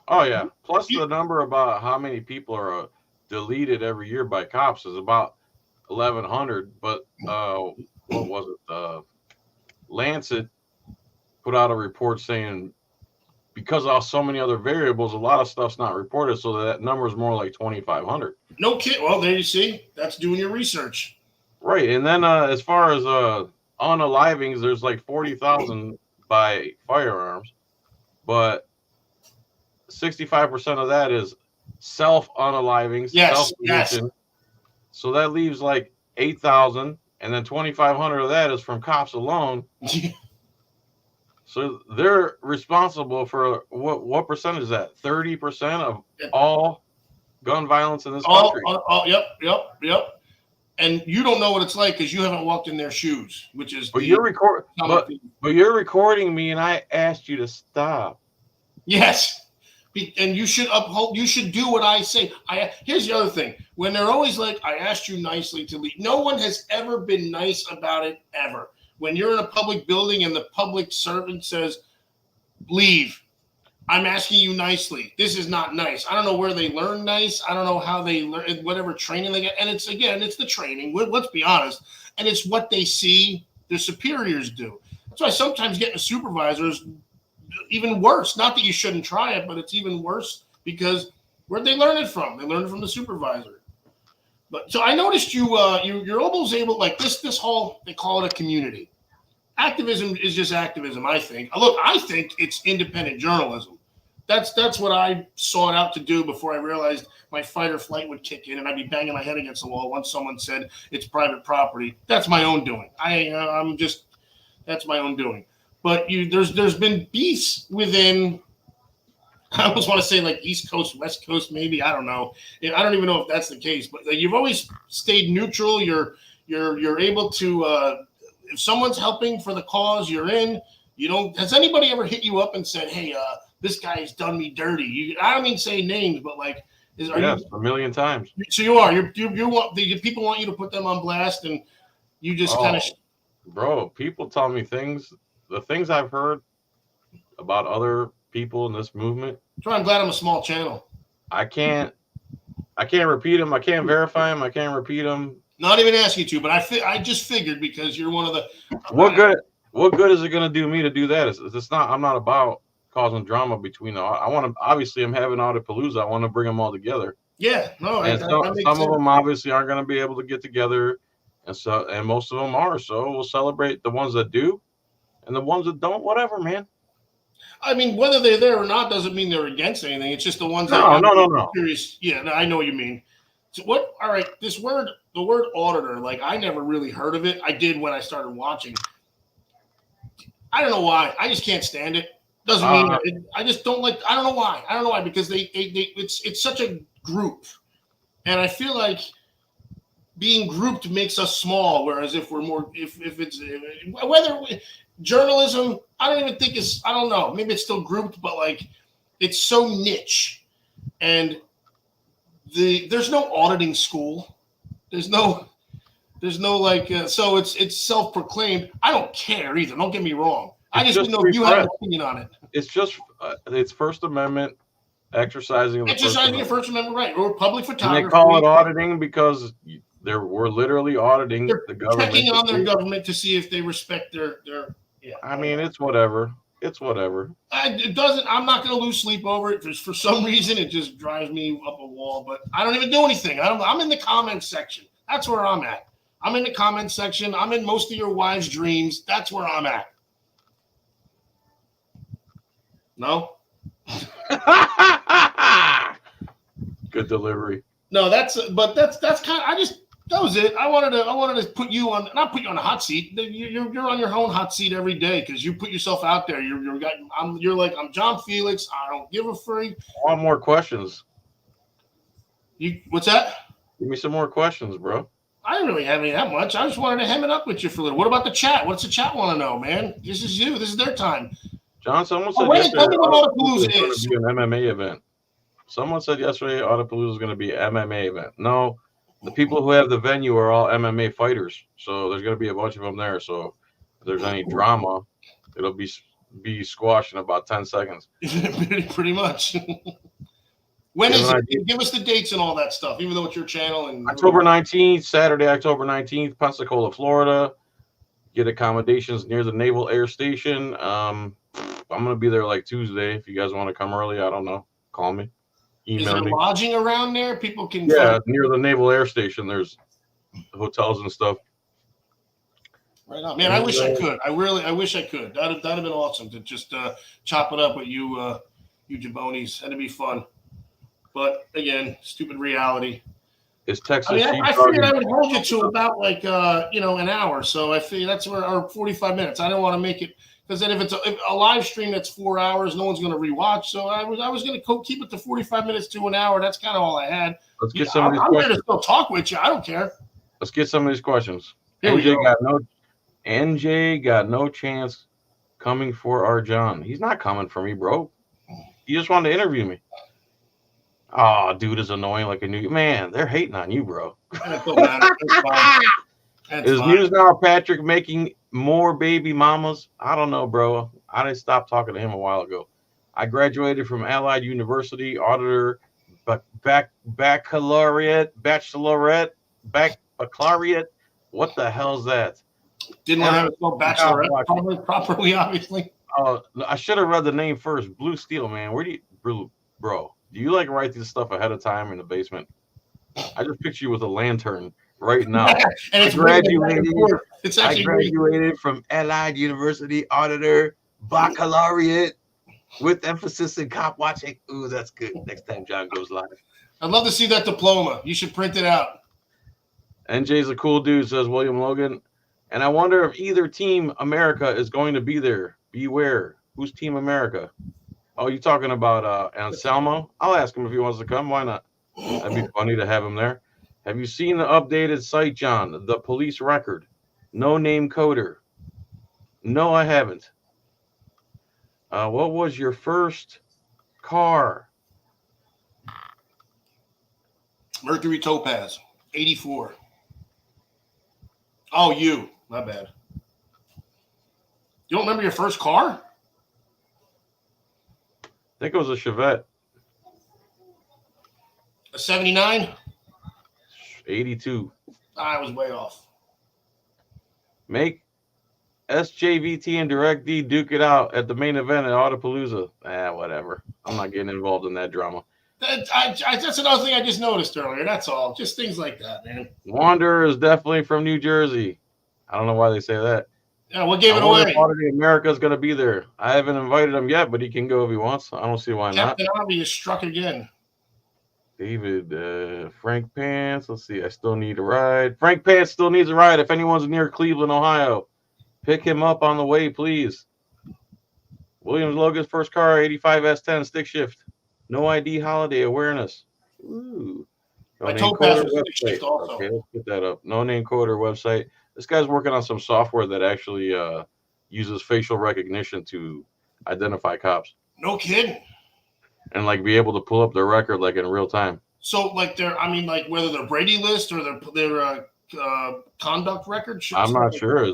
Oh yeah. Plus the number about how many people are deleted every year by cops is about 1,100. But what was it? Lancet put out a report saying because of so many other variables, a lot of stuff's not reported, so that number is more like 2,500. No kid. Well, there you see. That's doing your research. Right, and then as far as unalivings, there's like 40,000 by firearms, but 65% of that is self-unalivings, self-pollution. So that leaves like 8,000, and then 2,500 of that is from cops alone. So they're responsible for what percentage is that? 30% of all gun violence in this country. Yep. And you don't know what it's like because you haven't walked in their shoes, which is. But you're recording me, and I asked you to stop. Yes, and you should uphold. You should do what I say. Here's the other thing: when they're always like, "I asked you nicely to leave," no one has ever been nice about it ever. When you're in a public building and the public servant says, "Leave," I'm asking you nicely. This is not nice. I don't know where they learn nice. I don't know how they learn whatever training they get. And it's the training. Let's be honest. And it's what they see their superiors do. That's why sometimes getting a supervisor is even worse. Not that you shouldn't try it, but it's even worse because where'd they learn it from? They learned it from the supervisor. But so I noticed you're almost able, like this whole, they call it a community. Activism is just activism, I think. Look, I think it's independent journalism. That's what I sought out to do before I realized my fight or flight would kick in and I'd be banging my head against the wall once someone said it's private property. That's my own doing. That's my own doing. But there's been beefs within. I almost want to say like East Coast, West Coast, maybe. I don't know. I don't even know if that's the case. But you've always stayed neutral. You're able to. If someone's helping for the cause, you're in. You don't. Has anybody ever hit you up and said, "Hey, this guy's done me dirty"? I don't mean say names, but like, yes, a million times. So you are. You want the people want you to put them on blast, and you just kind of. Bro, people tell me things. The things I've heard about other people in this movement. So I'm glad I'm a small channel. I can't repeat them. I can't verify them. I can't repeat them. Not even ask you to, but I just figured because you're one of the. What good is it going to do me to do that? It's not. I'm not about causing drama between the. I want to. Obviously, I'm having Audipalooza. I want to bring them all together. Yeah, no. And some of them obviously aren't going to be able to get together, and most of them are. So we'll celebrate the ones that do, and the ones that don't. Whatever, man. I mean, whether they're there or not doesn't mean they're against anything. It's just the ones that no. Curious. Yeah, no, I know what you mean. So what? All right, the word auditor. Like I never really heard of it. I did when I started watching. I don't know why. I just can't stand it. Doesn't mean I just don't like. I don't know why. Because it's such a group, and I feel like being grouped makes us small. Whereas if we're more, if it's whether journalism, I don't even think it's. I don't know. Maybe it's still grouped, but like it's so niche, and there's no auditing school. There's no like. So it's self-proclaimed. I don't care either. Don't get me wrong. I just didn't know if you have an opinion on it. It's just it's First Amendment exercising your First Amendment right or public photography. And they call it auditing because we're literally auditing the government. Checking on their government to see if they respect their. Yeah. I mean, it's whatever. It's whatever. It doesn't. I'm not going to lose sleep over it. For some reason, it just drives me up a wall. But I don't even do anything. I'm in the comments section. That's where I'm at. I'm in the comments section. I'm in most of your wives' dreams. That's where I'm at. No. Good delivery. No, that's kind of. That was it. I wanted to put you on, not put you on a hot seat. You're on your own hot seat every day because you put yourself out there. You're like I'm John Felix. I don't give a freak. I want more questions. What's that? Give me some more questions, bro. I didn't really have any that much. I just wanted to hem it up with you for a little. What about the chat? What's the chat want to know, man? This is you. This is their time. John, someone said wait, yesterday tell me what Autopalooza Autopalooza is going to be an MMA event. Someone said yesterday Autopalooza is going to be an MMA event. No, the people who have the venue are all MMA fighters. So there's going to be a bunch of them there. So if there's any drama, it'll be squashed in about 10 seconds. Pretty much. When is it? Give us the dates and all that stuff, even though it's your channel. And October 19th, Saturday, October 19th, Pensacola, Florida. Get accommodations near the Naval Air Station. I'm going to be there like Tuesday. If you guys want to come early, I don't know. Call me. Email is there me. Lodging around there? People can. Yeah, near the Naval Air Station. There's hotels and stuff. Right on, man. I wish I could. I wish I could. That'd have been awesome to just chop it up with you, you jabronis. That'd be fun. But again, stupid reality. Is Texas? I figured I would hold you to about like an hour. So I figured that's where our 45 minutes. I don't want to make it because then if it's a live stream that's 4 hours, no one's going to rewatch. So I was going to keep it to 45 minutes to an hour. That's kind of all I had. Let's get some of these questions. I'm going to still questions. talk with you. I don't care. Let's get some of these questions. Here we go. NJ got no chance coming for our John. He's not coming for me, bro. He just wanted to interview me. Oh, dude is annoying like a new man. They're hating on you, bro. Is News Now Patrick making more baby mamas? I don't know, bro. I didn't stop talking to him a while ago. I graduated from Allied University, auditor, baccalaureate. What the hell's that? Didn't want to have it spelled bachelorette properly, obviously. Oh, I should have read the name first. Blue Steel, man. Where do you, bro? Do you like write this stuff ahead of time in the basement? I just picture you with a lantern right now. And I graduated from Allied University, auditor, baccalaureate, with emphasis in cop watching. Ooh, that's good. Next time John goes live. I'd love to see that diploma. You should print it out. NJ's a cool dude, says William Logan. And I wonder if either Team America is going to be there. Beware. Who's Team America? Oh, you talking about Anselmo? I'll ask him if he wants to come. Why not? That'd be funny to have him there. Have you seen the updated site, John? The police record. No name coder. No, I haven't. What was your first car? Mercury Topaz, 84. Oh, you. My bad. You don't remember your first car? I think it was a Chevette. A 79? 82. I was way off. Make SJVT and Direct D duke it out at the main event at Autopalooza. Whatever. I'm not getting involved in that drama. That's another thing I just noticed earlier. That's all. Just things like that, man. Wanderer is definitely from New Jersey. I don't know why they say that. Yeah, what gave it away? Auditing America is going to be there. I haven't invited him yet, but he can go if he wants. I don't see why Captain Obvious struck again. David, Frank Pants. Let's see. I still need a ride. Frank Pants still needs a ride. If anyone's near Cleveland, Ohio, pick him up on the way, please. Williams Logan's first car, 85 S10 stick shift. No ID holiday awareness. Ooh. No name coder website. Okay, let's put that up. No name coder website. This guy's working on some software that actually uses facial recognition to identify cops. No kidding. And like be able to pull up their record like in real time. So like whether they're Brady list or their conduct record. I'm not sure.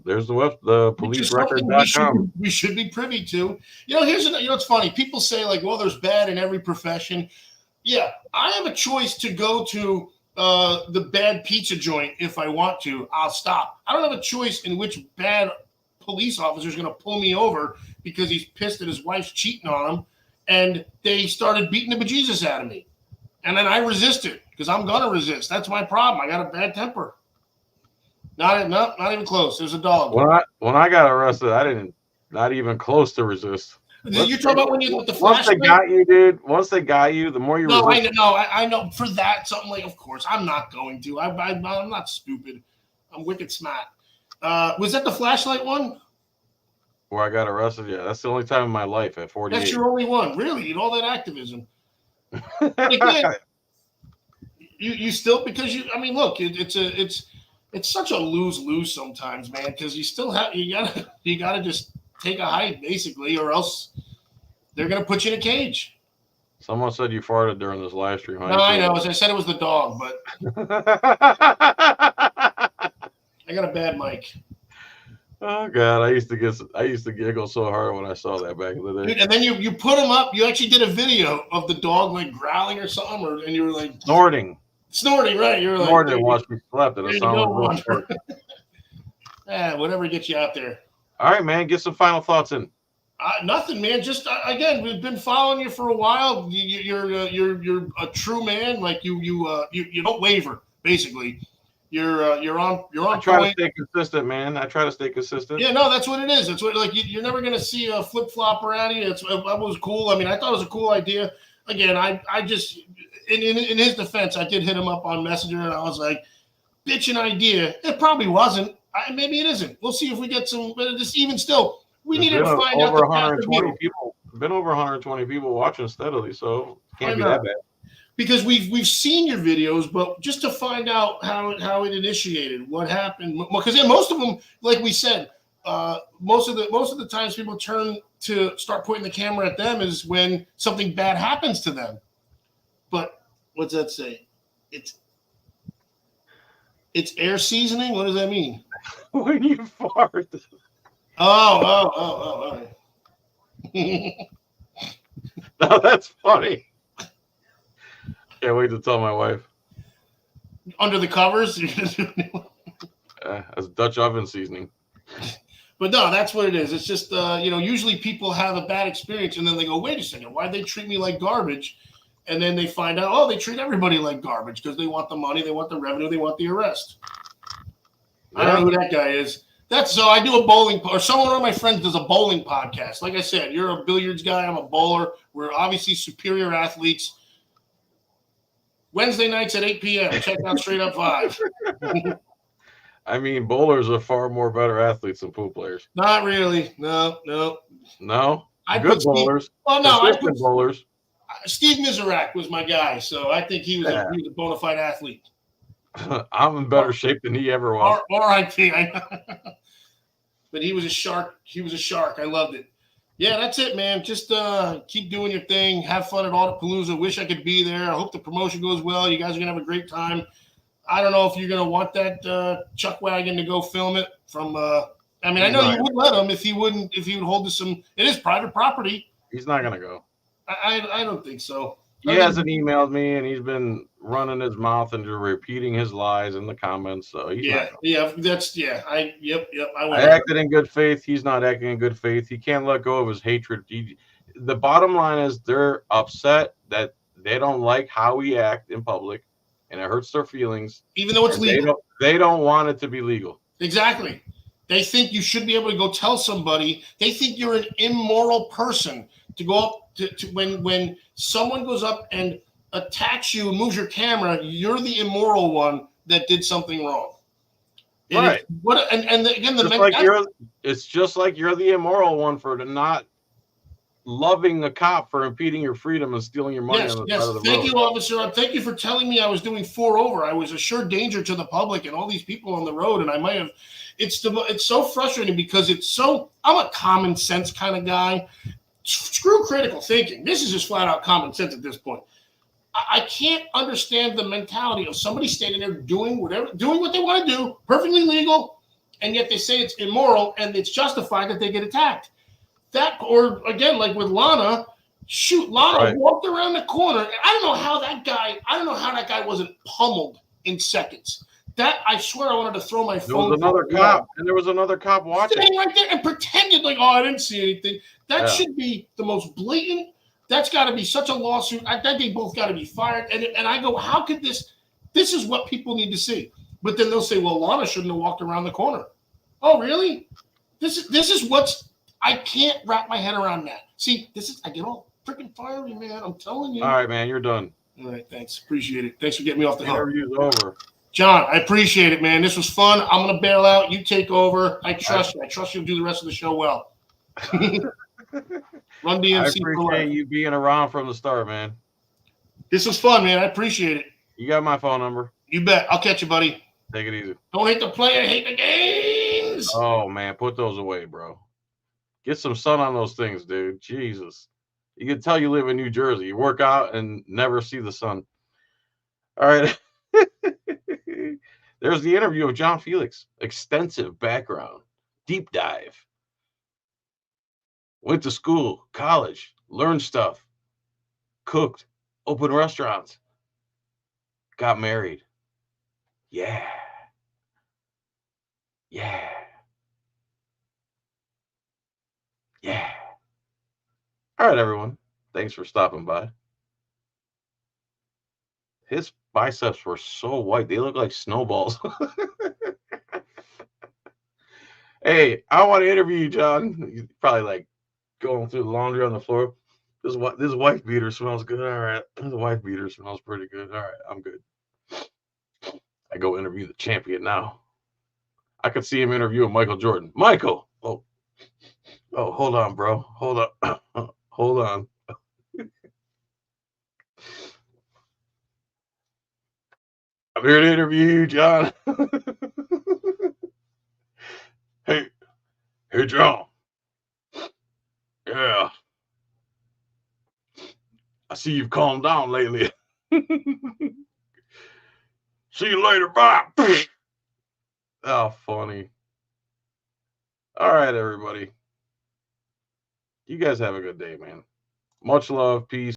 There's the policerecord.com. We should be privy to. It's funny. People say like, well, there's bad in every profession. Yeah, I have a choice to go to the bad pizza joint if I want to. I'll stop. I don't have a choice in which bad police officer is going to pull me over because he's pissed that his wife's cheating on him, and they started beating the bejesus out of me, and then I resisted because I'm gonna resist. That's my problem. I got a bad temper. Not even close. There's a dog. When I got arrested, I didn't. Not even close to resist. You're talking about when you with the flashlight? Once they got you, dude. Once they got you, the more you. No, I know. For that, something like, of course, I'm not going to. I'm not stupid. I'm wicked smart. Was that the flashlight one? Where I got arrested? Yeah, that's the only time in my life at 48. That's your only one, really, in all that activism. Again, You still, because I mean, look, it's such a lose sometimes, man. Because you gotta just take a hike basically, or else they're gonna put you in a cage. Someone said you farted during this live stream. No, I know. As I said, it was the dog, but I got a bad mic. Oh God, I used to giggle so hard when I saw that back in the day. Dude, and then you put them up. You actually did a video of the dog like growling or something, and you were like Snorting, right? You were like snorting. Watch me slept. And it sounded real short. Whatever gets you out there. All right, man. Get some final thoughts in. Nothing, man. Just again, we've been following you for a while. You're a true man. Like you don't waver. Basically, you're on. I try to stay consistent, man. I try to stay consistent. Yeah, no, that's what it is. That's what you're never gonna see a flip flop around you. That was cool. I mean, I thought it was a cool idea. Again, I just in his defense, I did hit him up on Messenger, and I was like, "Bitch, an idea." It probably wasn't. Maybe it isn't. We'll see if we get some. But just even still. We need to find out over 120 people. Been over 120 people watching steadily, so can't be that bad. Because we've seen your videos, but just to find out how it initiated, what happened. Because then most of them, like we said, most of the times people turn to start pointing the camera at them is when something bad happens to them. But what's that say? It's air seasoning. What does that mean? When you fart. Oh. No, that's funny. Can't wait to tell my wife. Under the covers? That's Dutch oven seasoning. But no, that's what it is. It's just, usually people have a bad experience and then they go, wait a second, why'd they treat me like garbage? And then they find out, oh, they treat everybody like garbage because they want the money, they want the revenue, they want the arrest. Yeah. I don't know who that guy is. So I do a bowling, or one of my friends does a bowling podcast. Like I said, you're a billiards guy, I'm a bowler. We're obviously superior athletes. Wednesday nights at 8 p.m. Check out Straight Up 5. I mean, bowlers are far more better athletes than pool players. Not really. No. Good bowlers. Bowlers. Steve Miserak was my guy, so I think he was a bona fide athlete. I'm in better shape than he ever was. R.I.P. But he was a shark. I loved it. Yeah, that's it, man. Just keep doing your thing. Have fun at Audapalooza. Wish I could be there. I hope the promotion goes well. You guys are going to have a great time. I don't know if you're going to want that chuck wagon to go film it from I know you would let him if he would hold to some. It is private property. He's not going to go. I don't think so. He hasn't emailed me, and he's been running his mouth and repeating his lies in the comments. So he's not going. I acted in good faith. He's not acting in good faith. He can't let go of his hatred. The bottom line is they're upset that they don't like how we act in public, and it hurts their feelings. Even though it's legal. They don't want it to be legal. Exactly. They think you should be able to go tell somebody. They think you're an immoral person to go up to when someone goes up and attacks you and moves your camera, you're the immoral one that did something wrong. Right. It's just like you're the immoral one for not loving a cop for impeding your freedom and stealing your money on the side of the road. Thank you, officer. Thank you for telling me I was doing 4 over. I was a sure danger to the public and all these people on the road, and I might have. It's so frustrating because I'm a common sense kind of guy. Screw critical thinking. This is just flat out common sense at this point. I can't understand the mentality of somebody standing there doing what they want to do, perfectly legal, and yet they say it's immoral and it's justified that they get attacked. That, or again, like with Lana, walked around the corner. I don't know how that guy wasn't pummeled in seconds. That, I swear I wanted to throw my phone. There was another cop watching. Sitting right there and pretended like, I didn't see anything. That should be the most blatant. That's got to be such a lawsuit. I think they both got to be fired. And I go, how could this is what people need to see. But then they'll say, well, Lana shouldn't have walked around the corner. Oh, really? This is I can't wrap my head around that. See, I get all freaking fiery, man. I'm telling you. All right, man, you're done. All right, thanks. Appreciate it. Thanks for getting me off the hook. Interview's over. John, I appreciate it, man. This was fun. I'm going to bail out. You take over. I trust you. I trust you'll do the rest of the show well. Run DMC. I appreciate you being around from the start, man. This was fun, man. I appreciate it. You got my phone number. You bet. I'll catch you, buddy. Take it easy. Don't hate the player, hate the games. Oh man, put those away, bro. Get some sun on those things, dude. Jesus. You can tell you live in New Jersey. You work out and never see the sun. All right. There's the interview of John Felix. Extensive background. Deep dive. Went to school, college, learned stuff. Cooked. Opened restaurants. Got married. Yeah. Yeah. Yeah. All right, everyone. Thanks for stopping by. His biceps were so white. They look like snowballs. Hey, I want to interview you, John. You're probably like going through the laundry on the floor. This wife beater smells good. All right. This wife beater smells pretty good. All right. I'm good. I go interview the champion now. I could see him interviewing Michael Jordan. Michael. Oh, hold on, bro. Hold on. Hold on. I'm here to interview you, John. Hey, John. Yeah. I see you've calmed down lately. See you later. Bye. Oh, funny. All right, everybody. You guys have a good day, man. Much love. Peace.